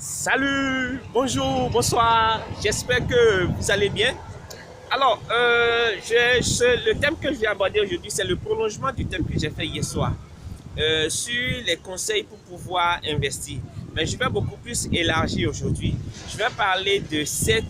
Salut, bonjour, bonsoir, j'espère que vous allez bien. Alors, le thème que je vais aborder aujourd'hui, c'est le prolongement du thème que j'ai fait hier soir sur les conseils pour pouvoir investir. Mais je vais beaucoup plus élargir aujourd'hui. Je vais parler de 7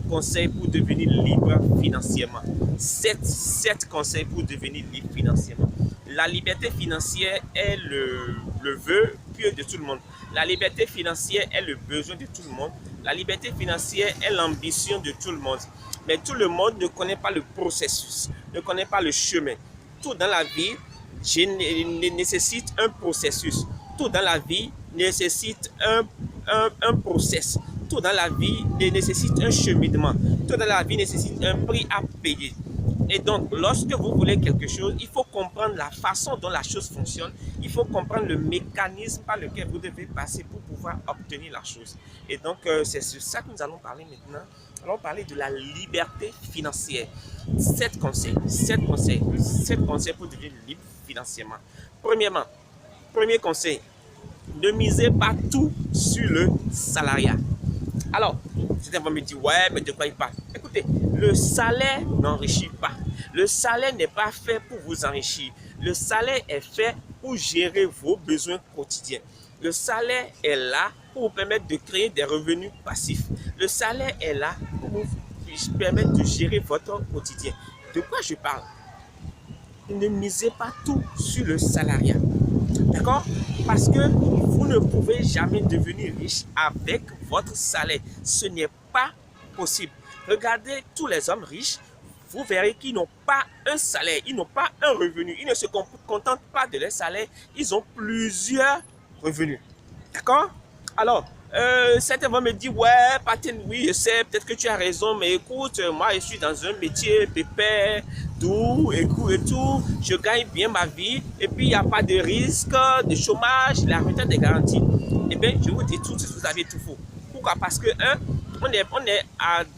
conseils pour devenir libre financièrement. 7 conseils pour devenir libre financièrement. La liberté financière est le vœu pieux de tout le monde. La liberté financière est le besoin de tout le monde. La liberté financière est l'ambition de tout le monde. Mais tout le monde ne connaît pas le processus, ne connaît pas le chemin. Tout dans la vie nécessite un processus. Tout dans la vie nécessite un process. Tout dans la vie nécessite un cheminement. Tout dans la vie nécessite un prix à payer. Et donc, lorsque vous voulez quelque chose, il faut comprendre la façon dont la chose fonctionne. Il faut comprendre le mécanisme par lequel vous devez passer pour pouvoir obtenir la chose. Et donc, c'est sur ça que nous allons parler maintenant. Nous allons parler de la liberté financière. 7 conseils pour devenir libre financièrement. Premièrement, premier conseil, ne misez pas tout sur le salariat. Alors, certains vont me dire, ouais, mais de quoi il parle? Écoutez, le salaire n'enrichit pas. Le salaire n'est pas fait pour vous enrichir. Le salaire est fait pour gérer vos besoins quotidiens. Le salaire est là pour vous permettre de créer des revenus passifs. Le salaire est là pour vous permettre de gérer votre quotidien. De quoi je parle? Ne misez pas tout sur le salariat. D'accord? Parce que vous ne pouvez jamais devenir riche avec votre salaire. Ce n'est pas possible. Regardez tous les hommes riches, vous verrez qu'ils n'ont pas un salaire, ils n'ont pas un revenu. Ils ne se contentent pas de leur salaire, ils ont plusieurs revenus. D'accord? Alors, certains vont me dire, ouais, Patin, oui, je sais, peut-être que tu as raison, mais écoute, moi, je suis dans un métier pépère, doux, et tout, je gagne bien ma vie, et puis il n'y a pas de risque, de chômage, la retraite est garantie. Eh bien, je vous dis tout, vous avez tout faux. Pourquoi? Parce que, on est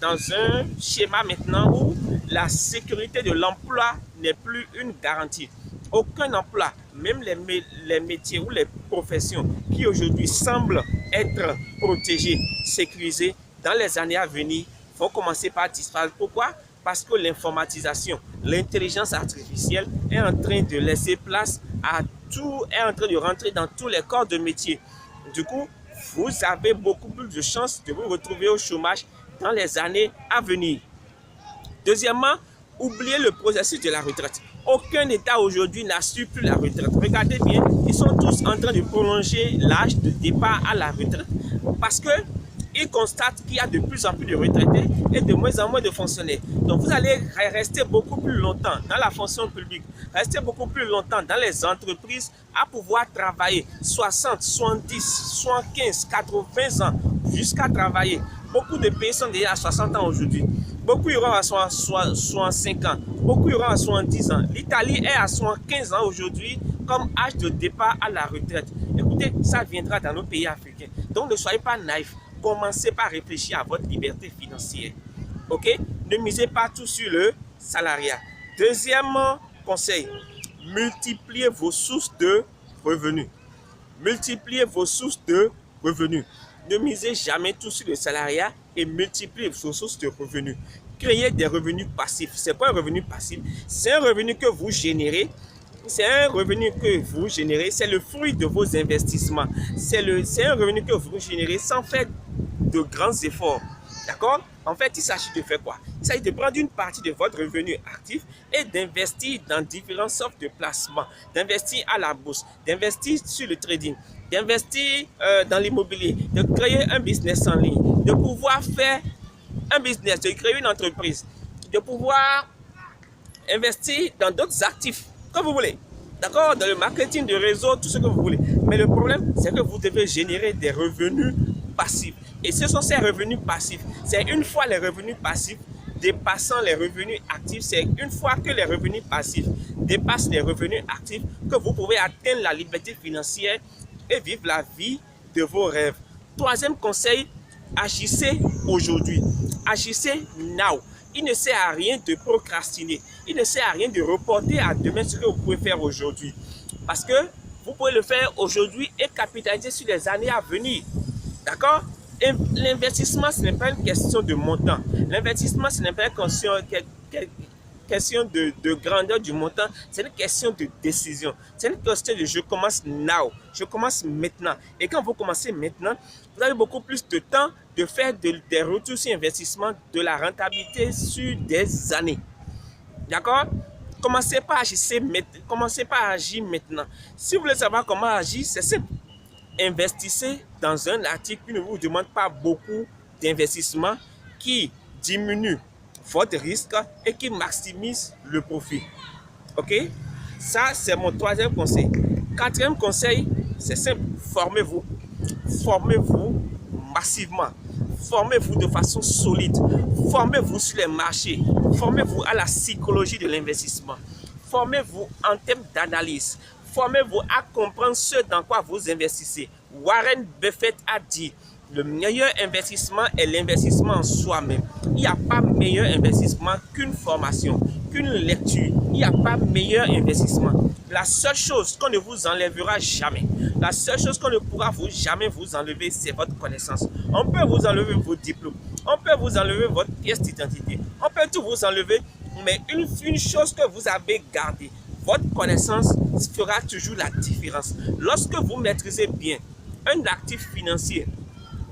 dans un schéma maintenant où la sécurité de l'emploi n'est plus une garantie. Aucun emploi, même les métiers ou les professions qui aujourd'hui semblent être protégées, sécurisées, dans les années à venir, vont commencer par disparaître. Pourquoi? Parce que l'informatisation, l'intelligence artificielle est en train de laisser place à tout, est en train de rentrer dans tous les corps de métier. Du coup, vous avez beaucoup plus de chances de vous retrouver au chômage dans les années à venir. Deuxièmement, oubliez le processus de la retraite. Aucun État aujourd'hui n'assure plus la retraite. Regardez bien, ils sont tous en train de prolonger l'âge de départ à la retraite parce qu'ils constatent qu'il y a de plus en plus de retraités et de moins en moins de fonctionnaires. Donc vous allez rester beaucoup plus longtemps dans la fonction publique, rester beaucoup plus longtemps dans les entreprises à pouvoir travailler 60, 70, 75, 80 ans jusqu'à travailler. Beaucoup de pays sont déjà à 60 ans aujourd'hui. Beaucoup iront à 65 ans, beaucoup iront à 70 ans. L'Italie est à 75 ans aujourd'hui comme âge de départ à la retraite. Écoutez, ça viendra dans nos pays africains. Donc ne soyez pas naïfs. Commencez par réfléchir à votre liberté financière. Ok? Ne misez pas tout sur le salariat. Deuxième conseil, multipliez vos sources de revenus. Multipliez vos sources de revenus. Ne misez jamais tout sur le salariat et multipliez vos sources de revenus. Créez des revenus passifs. C'est quoi un revenu passif? C'est un revenu que vous générez. C'est un revenu que vous générez. C'est le fruit de vos investissements. C'est un revenu que vous générez sans faire de grands efforts. D'accord? En fait, il s'agit de faire quoi? Il s'agit de prendre une partie de votre revenu actif et d'investir dans différentes sortes de placements, d'investir à la bourse, d'investir sur le trading, d'investir dans l'immobilier, de créer un business en ligne, de pouvoir faire un business, de créer une entreprise, de pouvoir investir dans d'autres actifs, comme vous voulez. D'accord? Dans le marketing de réseau, tout ce que vous voulez. Mais le problème, c'est que vous devez générer des revenus passifs. Et ce sont ces revenus passifs. C'est une fois les revenus passifs dépassant les revenus actifs, c'est une fois que les revenus passifs dépassent les revenus actifs que vous pouvez atteindre la liberté financière et vivre la vie de vos rêves. Troisième conseil, agissez aujourd'hui. Agissez now. Il ne sert à rien de procrastiner. Il ne sert à rien de reporter à demain ce que vous pouvez faire aujourd'hui. Parce que vous pouvez le faire aujourd'hui et capitaliser sur les années à venir. D'accord? L'investissement, ce n'est pas une question de montant. L'investissement, ce n'est pas une question de grandeur du montant. C'est une question de décision. C'est une question de je commence now. Je commence maintenant. Et quand vous commencez maintenant, vous avez beaucoup plus de temps de faire des retours sur investissement, de la rentabilité sur des années. D'accord? Commencez pas à agir maintenant. Si vous voulez savoir comment agir, c'est simple. Investissez dans un article qui ne vous demande pas beaucoup d'investissement, qui diminue votre risque et qui maximise le profit. Ok? Ça, c'est mon troisième conseil. Quatrième conseil, c'est simple. Formez-vous. Formez-vous massivement. Formez-vous de façon solide. Formez-vous sur les marchés. Formez-vous à la psychologie de l'investissement. Formez-vous en termes d'analyse. Formez-vous à comprendre ce dans quoi vous investissez. Warren Buffett a dit, le meilleur investissement est l'investissement en soi-même. Il n'y a pas meilleur investissement qu'une formation, qu'une lecture. Il n'y a pas meilleur investissement. La seule chose qu'on ne vous enlèvera jamais, la seule chose qu'on ne pourra jamais vous enlever, c'est votre connaissance. On peut vous enlever vos diplômes, on peut vous enlever votre pièce d'identité, on peut tout vous enlever, mais une chose que vous avez gardée, votre connaissance fera toujours la différence. Lorsque vous maîtrisez bien un actif financier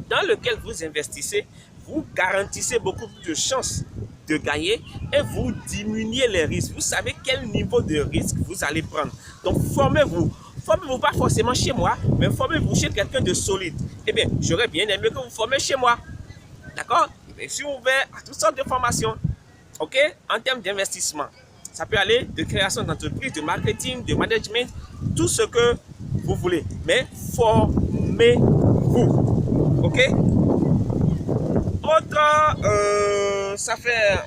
dans lequel vous investissez, vous garantissez beaucoup plus de chances de gagner et vous diminuez les risques. Vous savez quel niveau de risque vous allez prendre. Donc, formez-vous. Formez-vous pas forcément chez moi, mais formez-vous chez quelqu'un de solide. Eh bien, j'aurais bien aimé que vous formez chez moi. D'accord? Je suis ouvert à toutes sortes de formations. OK? En termes d'investissement. Ça peut aller de création d'entreprise, de marketing, de management, tout ce que vous voulez. Mais formez-vous. OK? Autre, ça fait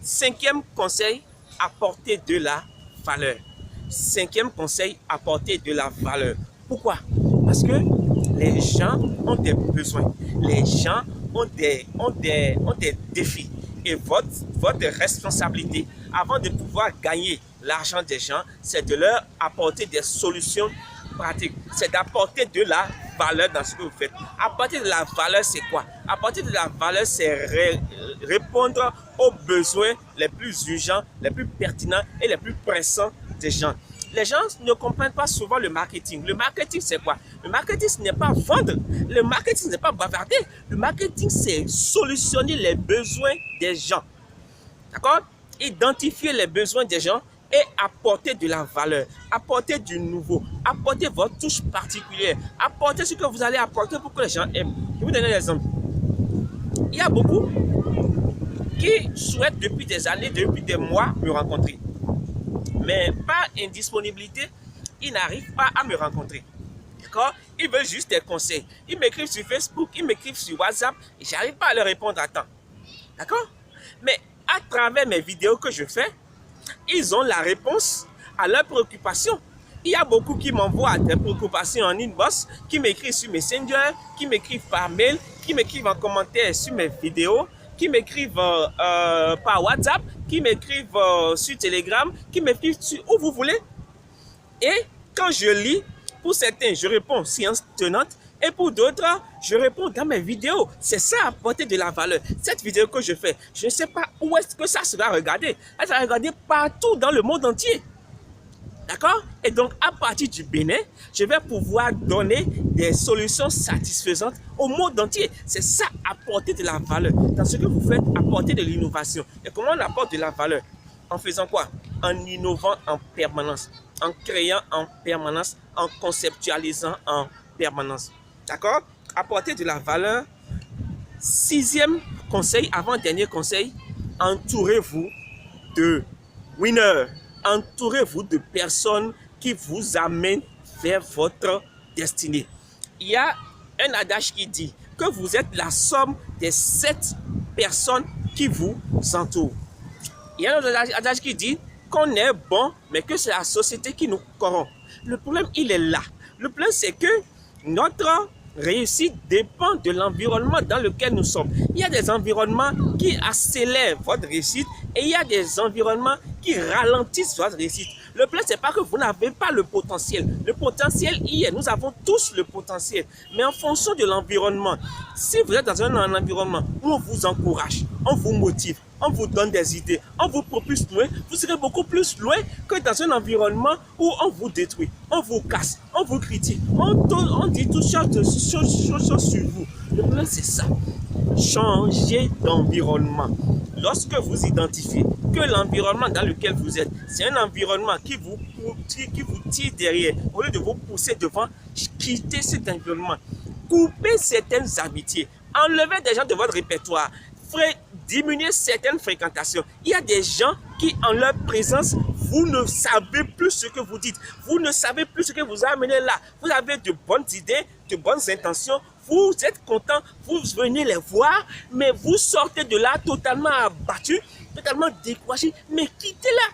cinquième conseil, apporter de la valeur. Cinquième conseil, apporter de la valeur. Pourquoi? Parce que les gens ont des besoins. Les gens ont des défis. Et votre responsabilité, avant de pouvoir gagner l'argent des gens, c'est de leur apporter des solutions pratiques. C'est d'apporter de la valeur dans ce que vous faites. Apporter de la valeur, c'est quoi? Apporter de la valeur, c'est répondre aux besoins les plus urgents, les plus pertinents et les plus pressants des gens. Les gens ne comprennent pas souvent le marketing. Le marketing, c'est quoi? Le marketing, ce n'est pas vendre. Le marketing, ce n'est pas bavarder. Le marketing, c'est solutionner les besoins des gens. D'accord? Identifier les besoins des gens et apporter de la valeur, apporter du nouveau, apporter votre touche particulière, apporter ce que vous allez apporter pour que les gens aiment. Je vais vous donner un exemple. Il y a beaucoup qui souhaitent depuis des années, depuis des mois me rencontrer. Mais par indisponibilité, ils n'arrivent pas à me rencontrer. D'accord? Ils veulent juste des conseils. Ils m'écrivent sur Facebook, ils m'écrivent sur WhatsApp et je n'arrive pas à leur répondre à temps. D'accord? Mais à travers mes vidéos que je fais, ils ont la réponse à leurs préoccupations. Il y a beaucoup qui m'envoient des préoccupations en inbox, qui m'écrivent sur Messenger, qui m'écrivent par mail, qui m'écrivent en commentaire sur mes vidéos, qui m'écrivent par WhatsApp, qui m'écrivent sur Telegram, qui m'écrivent sur où vous voulez. Et quand je lis, pour certains, je réponds séance tenante. Et pour d'autres, je réponds dans mes vidéos. C'est ça, apporter de la valeur. Cette vidéo que je fais, je ne sais pas où est-ce que ça sera regardé. Elle sera regardée partout dans le monde entier. D'accord? Et donc, à partir du Bénin, je vais pouvoir donner des solutions satisfaisantes au monde entier. C'est ça, apporter de la valeur. Dans ce que vous faites, apporter de l'innovation. Et comment on apporte de la valeur? En faisant quoi? En innovant en permanence, en créant en permanence, en conceptualisant en permanence. D'accord? Apporter de la valeur. Sixième conseil, avant-dernier conseil, entourez-vous de winners. Entourez-vous de personnes qui vous amènent vers votre destinée. Il y a un adage qui dit que vous êtes la somme des 7 personnes qui vous entourent. Il y a un autre adage qui dit qu'on est bon, mais que c'est la société qui nous corrompt. Le problème, il est là. Le problème, c'est que notre réussite dépend de l'environnement dans lequel nous sommes. Il y a des environnements qui accélèrent votre réussite et il y a des environnements qui ralentissent votre réussite. Le problème, c'est pas que vous n'avez pas le potentiel. Le potentiel y est. Nous avons tous le potentiel. Mais en fonction de l'environnement, si vous êtes dans un environnement où on vous encourage, on vous motive, on vous donne des idées, on vous propulse loin, vous serez beaucoup plus loin que dans un environnement où on vous détruit, on vous casse, on vous critique, on dit toutes sortes de choses sur vous. Le problème, c'est ça. Changez d'environnement. Lorsque vous identifiez que l'environnement dans lequel vous êtes, c'est un environnement qui vous tire derrière, au lieu de vous pousser devant, quittez cet environnement. Coupez certaines amitiés. Enlevez des gens de votre répertoire. Diminuer certaines fréquentations. Il y a des gens qui, en leur présence, vous ne savez plus ce que vous dites. Vous ne savez plus ce que vous amenez là. Vous avez de bonnes idées, de bonnes intentions. Vous êtes content, vous venez les voir, mais vous sortez de là totalement abattu, totalement découragé. Mais quittez-la.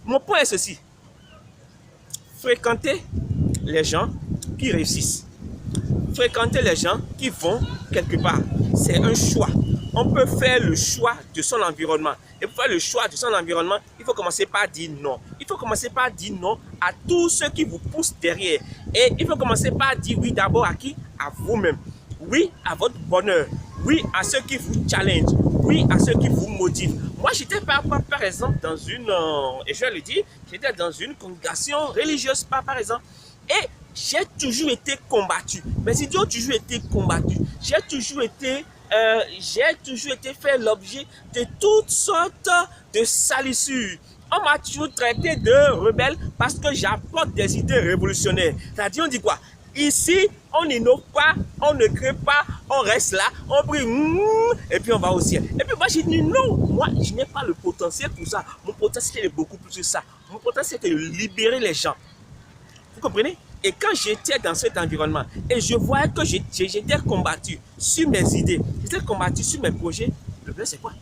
Mon point est ceci. Fréquentez les gens qui réussissent. Fréquentez les gens qui vont quelque part. C'est un choix. On peut faire le choix de son environnement. Et pour faire le choix de son environnement, il faut commencer par dire non. Il faut commencer par dire non à tous ceux qui vous poussent derrière. Et il faut commencer par dire oui d'abord à qui? À vous-même. Oui à votre bonheur. Oui à ceux qui vous challenge. Oui à ceux qui vous motivent. Moi, j'étais par exemple dans une, et je vais le dire, j'étais dans une congrégation religieuse par exemple. Et j'ai toujours été combattu. Mes idées ont toujours été combattues. J'ai toujours été fait l'objet de toutes sortes de salissures. On m'a toujours traité de rebelle parce que j'apporte des idées révolutionnaires. C'est-à-dire, on dit quoi? Ici, on n'innove pas, on ne crée pas, on reste là, on prie, et puis on va au ciel. Et puis moi, j'ai dit non, moi, je n'ai pas le potentiel pour ça. Mon potentiel est beaucoup plus que ça. Mon potentiel, c'est de libérer les gens. Vous comprenez? Et quand j'étais dans cet environnement et je voyais que j'étais combattu sur mes idées, j'étais combattu sur mes projets, le problème c'est quoi?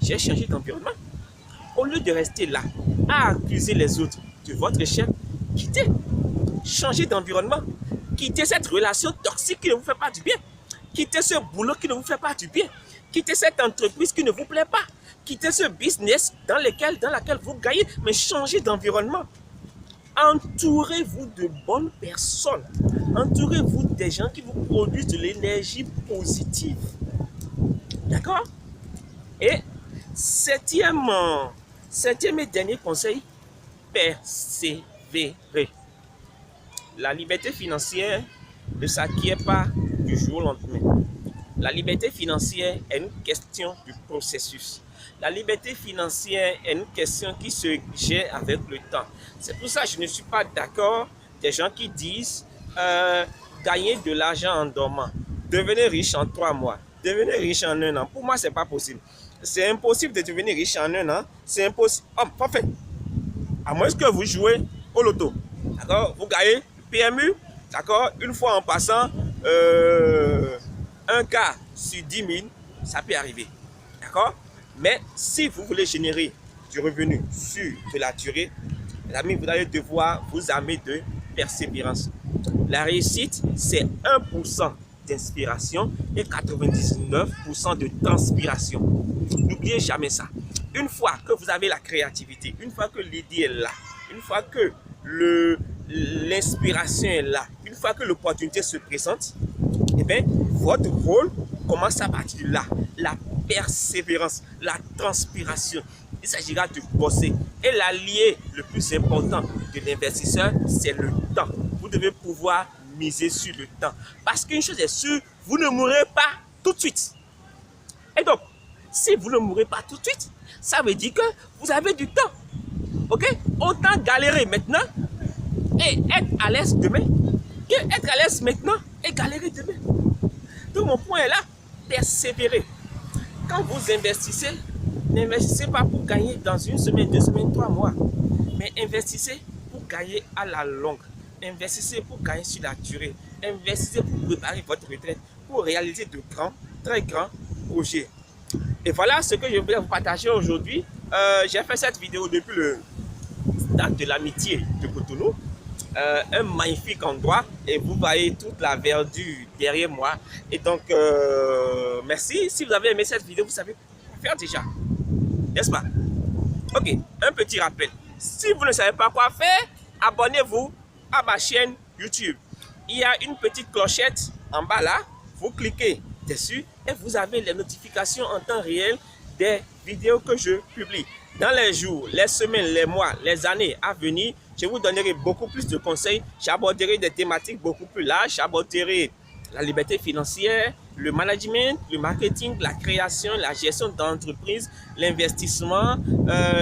J'ai changé d'environnement. Au lieu de rester là, à accuser les autres de votre échec, quittez. Changez d'environnement. Quittez cette relation toxique qui ne vous fait pas du bien. Quittez ce boulot qui ne vous fait pas du bien. Quittez cette entreprise qui ne vous plaît pas. Quittez ce business dans lequel vous gagnez, mais changez d'environnement. Entourez-vous de bonnes personnes. Entourez-vous des gens qui vous produisent de l'énergie positive. D'accord? Et septième et dernier conseil, persévérer. La liberté financière ne s'acquiert pas du jour au lendemain. La liberté financière est une question du processus. La liberté financière est une question qui se gère avec le temps. C'est pour ça que je ne suis pas d'accord des gens qui disent gagner de l'argent en dormant, devenir riche en 3 mois, devenir riche en 1 an. Pour moi, ce n'est pas possible. C'est impossible de devenir riche en 1 an. C'est impossible. Oh, parfait. À moins que vous jouez au loto. D'accord? Vous gagnez PMU. D'accord? Une fois en passant, 1 cas sur 10 000, ça peut arriver. D'accord? Mais si vous voulez générer du revenu sur de la durée, les amis, vous allez devoir vous armer de persévérance. La réussite, c'est 1% d'inspiration et 99% de transpiration. N'oubliez jamais ça. Une fois que vous avez la créativité, une fois que l'idée est là, une fois que l'inspiration est là, une fois que l'opportunité se présente, eh bien, votre rôle commence à partir de là. La persévérance, la transpiration. Il s'agira de bosser. Et l'allié le plus important de l'investisseur, c'est le temps. Vous devez pouvoir miser sur le temps. Parce qu'une chose est sûre, vous ne mourrez pas tout de suite. Et donc, si vous ne mourrez pas tout de suite, ça veut dire que vous avez du temps. Ok? Autant galérer maintenant et être à l'aise demain que être à l'aise maintenant et galérer demain. Donc mon point est là, persévérer. Quand vous investissez, n'investissez pas pour gagner dans 1 semaine, 2 semaines, 3 mois. Mais investissez pour gagner à la longue. Investissez pour gagner sur la durée. Investissez pour préparer votre retraite, pour réaliser de grands, très grands projets. Et voilà ce que je voulais vous partager aujourd'hui. J'ai fait cette vidéo depuis le stade de l'amitié de Cotonou. Un magnifique endroit et vous voyez toute la verdure derrière moi. Et donc, merci. Si vous avez aimé cette vidéo, vous savez quoi faire déjà. N'est-ce pas? Ok, un petit rappel. Si vous ne savez pas quoi faire, abonnez-vous à ma chaîne YouTube. Il y a une petite clochette en bas là, vous cliquez dessus et vous avez les notifications en temps réel des vidéos que je publie. Dans les jours, les semaines, les mois, les années à venir, je vous donnerai beaucoup plus de conseils. J'aborderai des thématiques beaucoup plus larges. J'aborderai la liberté financière, le management, le marketing, la création, la gestion d'entreprise, l'investissement,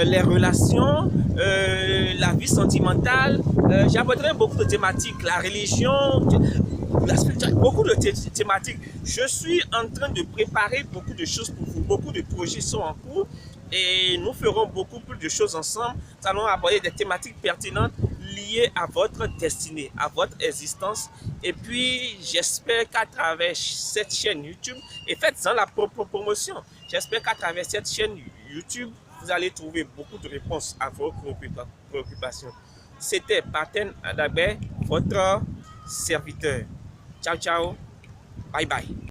les relations, la vie sentimentale. J'aborderai beaucoup de thématiques, la religion, la spiritualité, beaucoup de thématiques. Je suis en train de préparer beaucoup de choses pour vous. Beaucoup de projets sont en cours et nous ferons beaucoup plus de choses ensemble. Nous allons aborder des thématiques pertinentes liées à votre destinée, à votre existence. Et puis, j'espère qu'à travers cette chaîne YouTube, et faites-en la propre promotion, j'espère qu'à travers cette chaîne YouTube, vous allez trouver beaucoup de réponses à vos préoccupations. C'était Paten Adabé, votre serviteur. Ciao, ciao. Bye, bye.